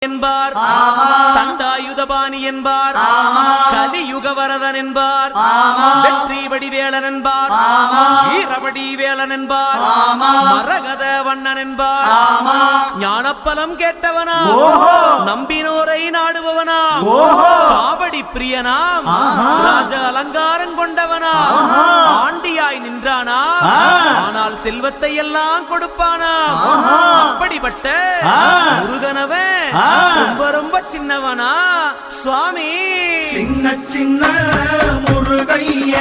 என்பார், தண்டாயுதபாணி என்பார், கலியுகவரதன் என்பார், வெற்றி வடிவேலன் என்பார், வீரவடி வேலன் என்பார், மரகத வண்ணன் என்பார், ஞானப்பலம் கேட்டவனா, நம்பினோரை நாடுபவனா, காவடி பிரியனாம், ராஜ அலங்காரம் கொண்டவனா, ஆண்டியாய் நின்றானா, ஆனால் செல்வத்தை எல்லாம் கொடுப்பானா, அப்படிப்பட்ட முருகனவன் ரொம்ப ரொம்ப சின்னவனா சுவாமி. சின்ன சின்ன முருகைய